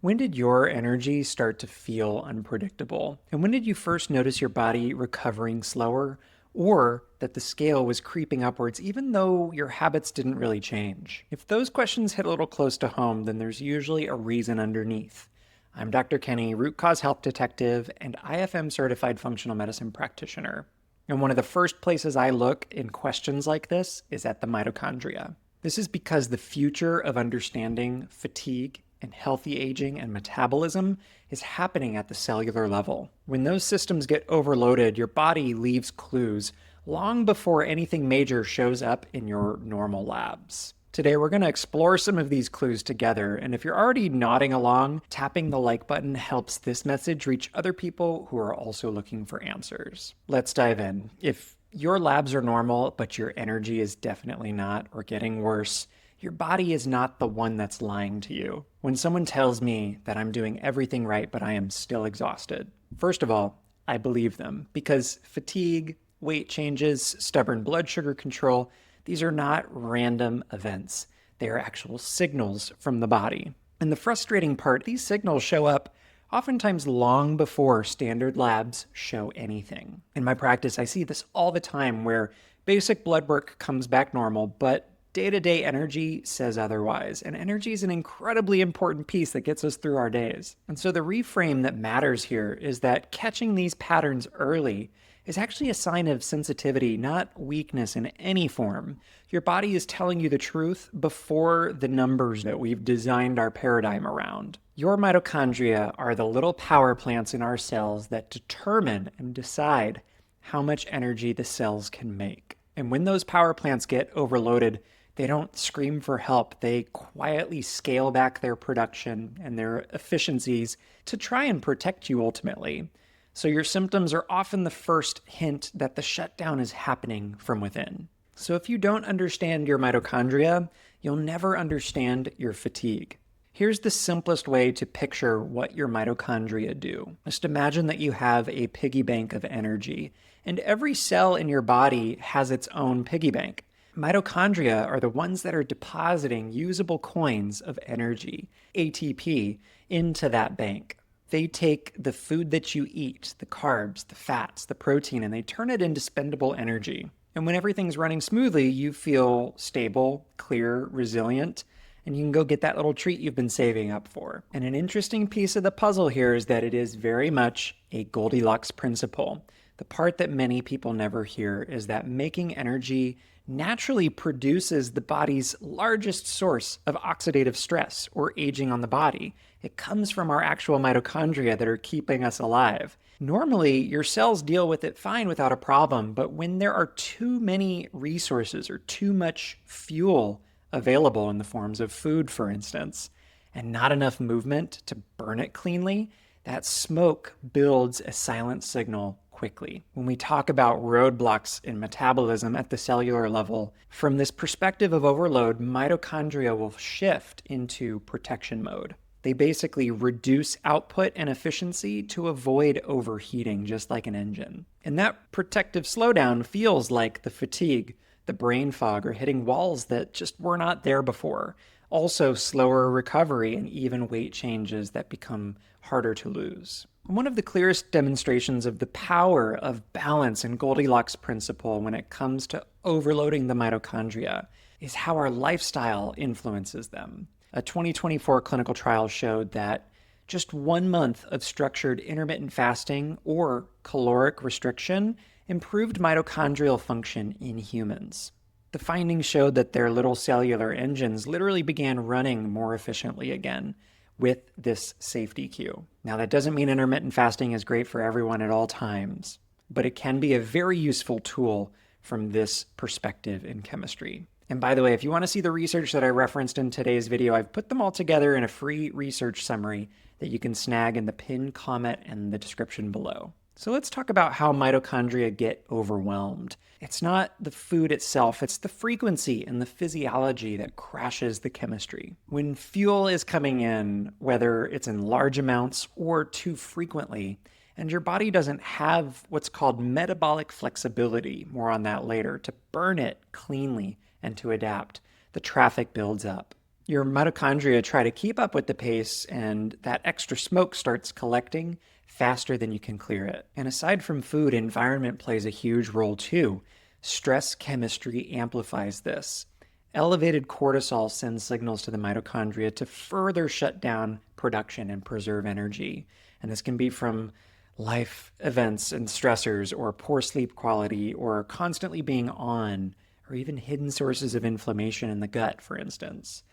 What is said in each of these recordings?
When did your energy start to feel unpredictable? And when did you first notice your body recovering slower or that the scale was creeping upwards even though your habits didn't really change? If those questions hit a little close to home, then there's usually a reason underneath. I'm Dr. Kenny, root cause health detective and IFM certified functional medicine practitioner. And one of the first places I look in questions like this is at the mitochondria. This is because the future of understanding fatigue and healthy aging and metabolism is happening at the cellular level. When those systems get overloaded, your body leaves clues long before anything major shows up in your normal labs. Today, we're going to explore some of these clues together, and if you're already nodding along, tapping the like button helps this message reach other people who are also looking for answers. Let's dive in. If your labs are normal, but your energy is definitely not or getting worse, your body is not the one that's lying to you. When someone tells me that I'm doing everything right, but I am still exhausted, first of all, I believe them because fatigue, weight changes, stubborn blood sugar control, these are not random events. They are actual signals from the body. And the frustrating part, these signals show up oftentimes long before standard labs show anything. In my practice, I see this all the time where basic blood work comes back normal, but day-to-day energy says otherwise. And energy is an incredibly important piece that gets us through our days. And so the reframe that matters here is that catching these patterns early is actually a sign of sensitivity, not weakness in any form. Your body is telling you the truth before the numbers that we've designed our paradigm around. Your mitochondria are the little power plants in our cells that determine and decide how much energy the cells can make. And when those power plants get overloaded, they don't scream for help. They quietly scale back their production and their efficiencies to try and protect you ultimately. So your symptoms are often the first hint that the shutdown is happening from within. So if you don't understand your mitochondria, you'll never understand your fatigue. Here's the simplest way to picture what your mitochondria do. Just imagine that you have a piggy bank of energy, and every cell in your body has its own piggy bank. Mitochondria are the ones that are depositing usable coins of energy, ATP, into that bank. They take the food that you eat, the carbs, the fats, the protein, and they turn it into spendable energy. And when everything's running smoothly, you feel stable, clear, resilient, and you can go get that little treat you've been saving up for. And an interesting piece of the puzzle here is that it is very much a Goldilocks principle. The part that many people never hear is that making energy naturally produces the body's largest source of oxidative stress or aging on the body. It comes from our actual mitochondria that are keeping us alive. Normally, your cells deal with it fine without a problem, but when there are too many resources or too much fuel available in the forms of food, for instance, and not enough movement to burn it cleanly, that smoke builds a silent signal quickly. When we talk about roadblocks in metabolism at the cellular level, from this perspective of overload, mitochondria will shift into protection mode. They basically reduce output and efficiency to avoid overheating, just like an engine. And that protective slowdown feels like the fatigue, the brain fog, or hitting walls that just were not there before. Also, slower recovery and even weight changes that become harder to lose. One of the clearest demonstrations of the power of balance and Goldilocks principle when it comes to overloading the mitochondria is how our lifestyle influences them. A 2024 clinical trial showed that just 1 month of structured intermittent fasting or caloric restriction improved mitochondrial function in humans. The findings showed that their little cellular engines literally began running more efficiently again with this safety cue. Now, that doesn't mean intermittent fasting is great for everyone at all times, but it can be a very useful tool from this perspective in chemistry. And by the way, if you want to see the research that I referenced in today's video, I've put them all together in a free research summary that you can snag in the pinned comment and the description below. So let's talk about how mitochondria get overwhelmed. It's not the food itself, it's the frequency and the physiology that crashes the chemistry. When fuel is coming in, whether it's in large amounts or too frequently, and your body doesn't have what's called metabolic flexibility, more on that later, to burn it cleanly and to adapt, the traffic builds up. Your mitochondria try to keep up with the pace, and that extra smoke starts collecting faster than you can clear it. And aside from food, environment plays a huge role too. Stress chemistry amplifies this. Elevated cortisol sends signals to the mitochondria to further shut down production and preserve energy. And this can be from life events and stressors, or poor sleep quality, or constantly being on, or even hidden sources of inflammation in the gut, for instance.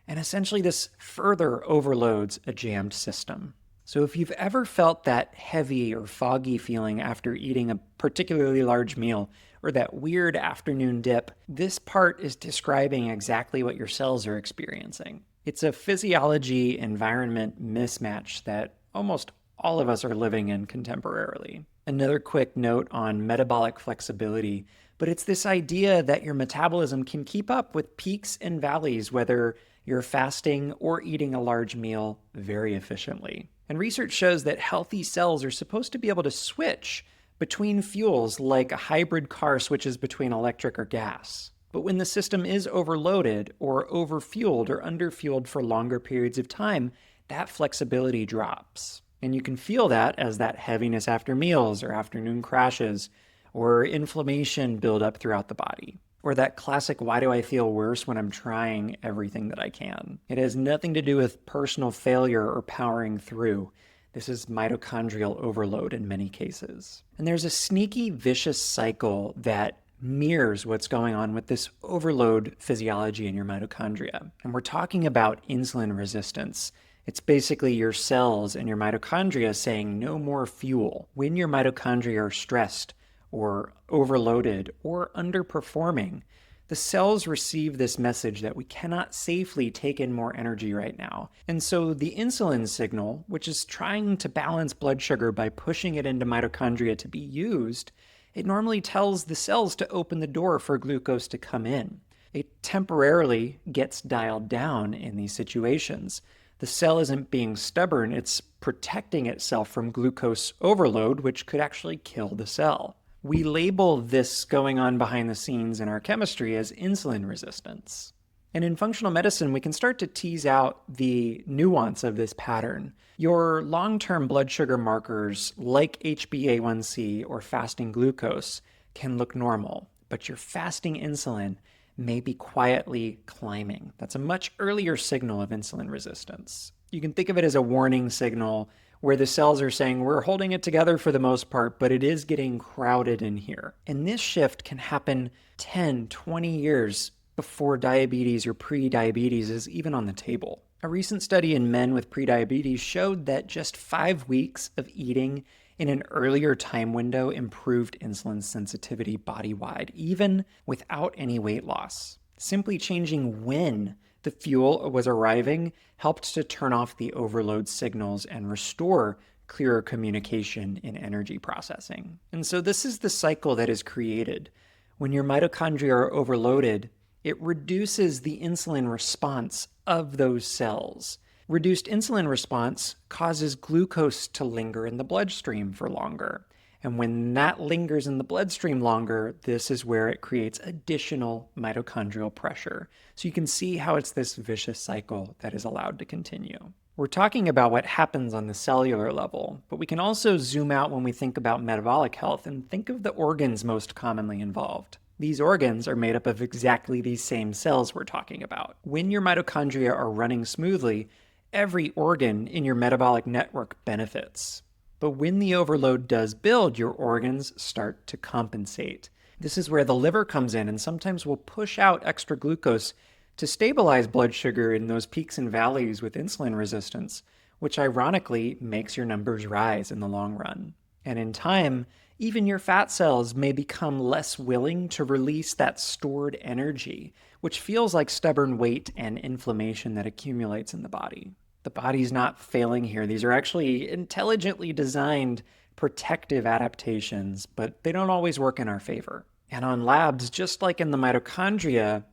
And essentially, this further overloads a jammed system. So, if you've ever felt that heavy or foggy feeling after eating a particularly large meal, or that weird afternoon dip, this part is describing exactly what your cells are experiencing. It's a physiology environment mismatch that almost all of us are living in contemporarily. Another quick note on metabolic flexibility, but it's this idea that your metabolism can keep up with peaks and valleys, whether you're fasting or eating a large meal, very efficiently. And research shows that healthy cells are supposed to be able to switch between fuels like a hybrid car switches between electric or gas. But when the system is overloaded or overfueled or underfueled for longer periods of time, that flexibility drops. And you can feel that as that heaviness after meals or afternoon crashes, or inflammation build up throughout the body. Or that classic, why do I feel worse when I'm trying everything that I can? It has nothing to do with personal failure or powering through. This is mitochondrial overload in many cases. And there's a sneaky, vicious cycle that mirrors what's going on with this overload physiology in your mitochondria. And we're talking about insulin resistance. It's basically your cells and your mitochondria saying no more fuel. When your mitochondria are stressed or overloaded or underperforming, the cells receive this message that we cannot safely take in more energy right now. And so the insulin signal, which is trying to balance blood sugar by pushing it into mitochondria to be used, it normally tells the cells to open the door for glucose to come in. It temporarily gets dialed down in these situations. The cell isn't being stubborn, it's protecting itself from glucose overload, which could actually kill the cell. We label this going on behind the scenes in our chemistry as insulin resistance. And in functional medicine, we can start to tease out the nuance of this pattern. Your long-term blood sugar markers, like HbA1c or fasting glucose, can look normal, but your fasting insulin may be quietly climbing. That's a much earlier signal of insulin resistance. You can think of it as a warning signal where the cells are saying, we're holding it together for the most part, but it is getting crowded in here. And this shift can happen 10, 20 years before diabetes or pre-diabetes is even on the table. A recent study in men with prediabetes showed that just 5 weeks of eating in an earlier time window improved insulin sensitivity body-wide, even without any weight loss. Simply changing when the fuel was arriving helped to turn off the overload signals and restore clearer communication in energy processing. And so this is the cycle that is created. When your mitochondria are overloaded, it reduces the insulin response of those cells. Reduced insulin response causes glucose to linger in the bloodstream for longer. And when that lingers in the bloodstream longer, this is where it creates additional mitochondrial pressure. So you can see how it's this vicious cycle that is allowed to continue. We're talking about what happens on the cellular level, but we can also zoom out when we think about metabolic health and think of the organs most commonly involved. These organs are made up of exactly these same cells we're talking about. When your mitochondria are running smoothly, every organ in your metabolic network benefits. But when the overload does build, your organs start to compensate. This is where the liver comes in and sometimes will push out extra glucose to stabilize blood sugar in those peaks and valleys with insulin resistance, which ironically makes your numbers rise in the long run. And in time, even your fat cells may become less willing to release that stored energy, which feels like stubborn weight and inflammation that accumulates in the body. The body's not failing here. These are actually intelligently designed protective adaptations, but they don't always work in our favor. And on labs, just like in the mitochondria,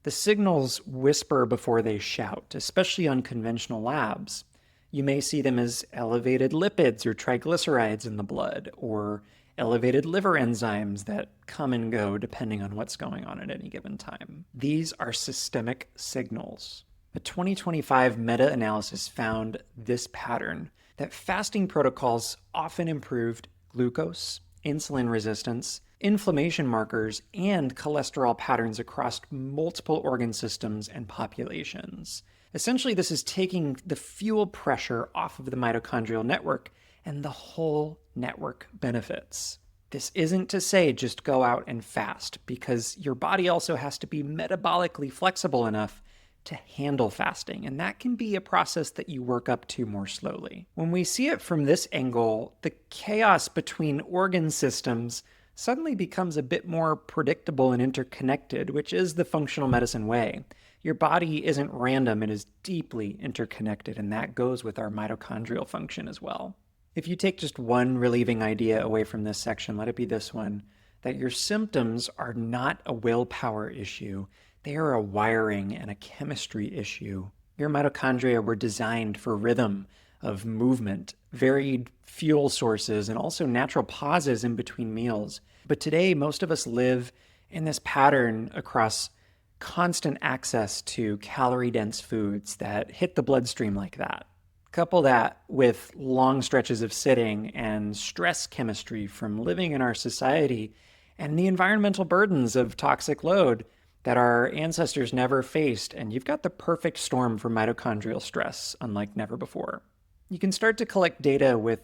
the signals whisper before they shout, especially on conventional labs. You may see them as elevated lipids or triglycerides in the blood, or elevated liver enzymes that come and go depending on what's going on at any given time. These are systemic signals. A 2025 meta-analysis found this pattern, that fasting protocols often improved glucose, insulin resistance, inflammation markers, and cholesterol patterns across multiple organ systems and populations. Essentially, this is taking the fuel pressure off of the mitochondrial network, and the whole network benefits. This isn't to say just go out and fast, because your body also has to be metabolically flexible enough to handle fasting, and that can be a process that you work up to more slowly. When we see it from this angle, the chaos between organ systems suddenly becomes a bit more predictable and interconnected, which is the functional medicine way. Your body isn't random, it is deeply interconnected, and that goes with our mitochondrial function as well. If you take just one relieving idea away from this section, let it be this one, that your symptoms are not a willpower issue. They are a wiring and a chemistry issue. Your mitochondria were designed for rhythm of movement, varied fuel sources, and also natural pauses in between meals. But today, most of us live in this pattern across constant access to calorie-dense foods that hit the bloodstream like that. Couple that with long stretches of sitting and stress chemistry from living in our society and the environmental burdens of toxic load that our ancestors never faced, and you've got the perfect storm for mitochondrial stress, unlike never before. You can start to collect data with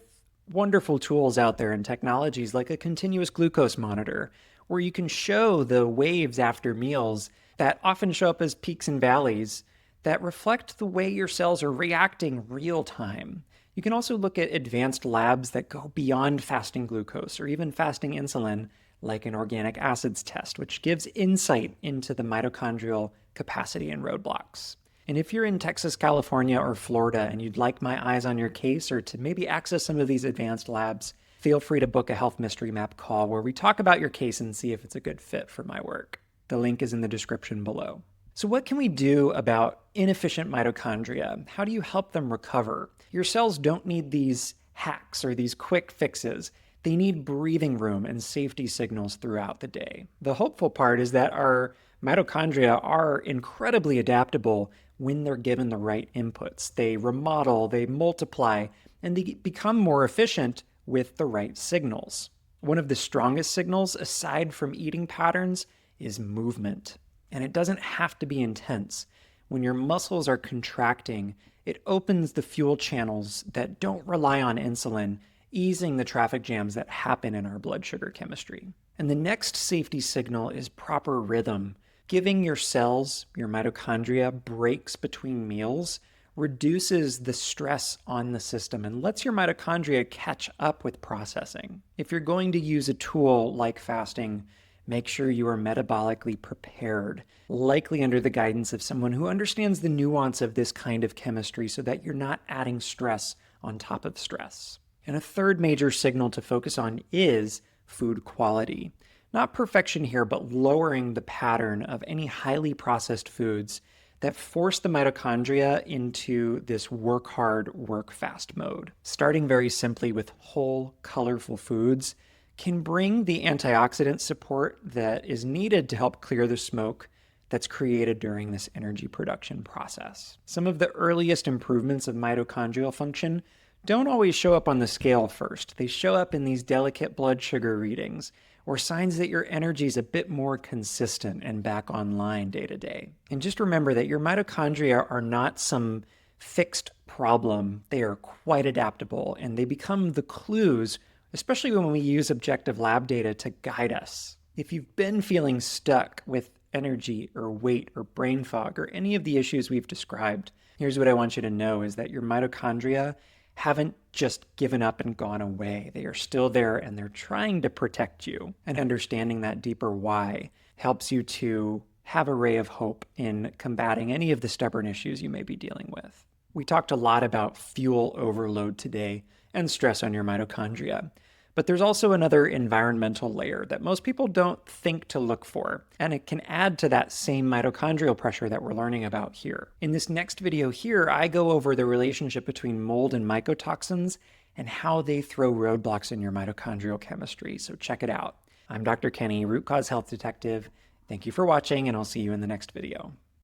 wonderful tools out there and technologies like a continuous glucose monitor, where you can show the waves after meals that often show up as peaks and valleys that reflect the way your cells are reacting real time. You can also look at advanced labs that go beyond fasting glucose or even fasting insulin, like an organic acids test, which gives insight into the mitochondrial capacity and roadblocks. And if you're in Texas, California, or Florida and you'd like my eyes on your case or to maybe access some of these advanced labs, feel free to book a Health Mystery Map call where we talk about your case and see if it's a good fit for my work. The link is in the description below. So what can we do about inefficient mitochondria? How do you help them recover? Your cells don't need these hacks or these quick fixes. They need breathing room and safety signals throughout the day. The hopeful part is that our mitochondria are incredibly adaptable when they're given the right inputs. They remodel, they multiply, and they become more efficient with the right signals. One of the strongest signals, aside from eating patterns, is movement. And it doesn't have to be intense. When your muscles are contracting, it opens the fuel channels that don't rely on insulin, easing the traffic jams that happen in our blood sugar chemistry. And the next safety signal is proper rhythm. Giving your cells, your mitochondria, breaks between meals reduces the stress on the system and lets your mitochondria catch up with processing. If you're going to use a tool like fasting, make sure you are metabolically prepared, likely under the guidance of someone who understands the nuance of this kind of chemistry so that you're not adding stress on top of stress. And a third major signal to focus on is food quality. Not perfection here, but lowering the pattern of any highly processed foods that force the mitochondria into this work hard, work fast mode. Starting very simply with whole, colorful foods can bring the antioxidant support that is needed to help clear the smoke that's created during this energy production process. Some of the earliest improvements of mitochondrial function don't always show up on the scale first. They show up in these delicate blood sugar readings or signs that your energy is a bit more consistent and back online day to day. And just remember that your mitochondria are not some fixed problem. They are quite adaptable, and they become the clues, especially when we use objective lab data to guide us. If you've been feeling stuck with energy or weight or brain fog or any of the issues we've described, here's what I want you to know is that your mitochondria haven't just given up and gone away. They are still there and they're trying to protect you. And understanding that deeper why helps you to have a ray of hope in combating any of the stubborn issues you may be dealing with. We talked a lot about fuel overload today and stress on your mitochondria. But there's also another environmental layer that most people don't think to look for, and it can add to that same mitochondrial pressure that we're learning about here. In this next video here, I go over the relationship between mold and mycotoxins and how they throw roadblocks in your mitochondrial chemistry, so check it out. I'm Dr. Kenny, Root Cause Health Detective. Thank you for watching, and I'll see you in the next video.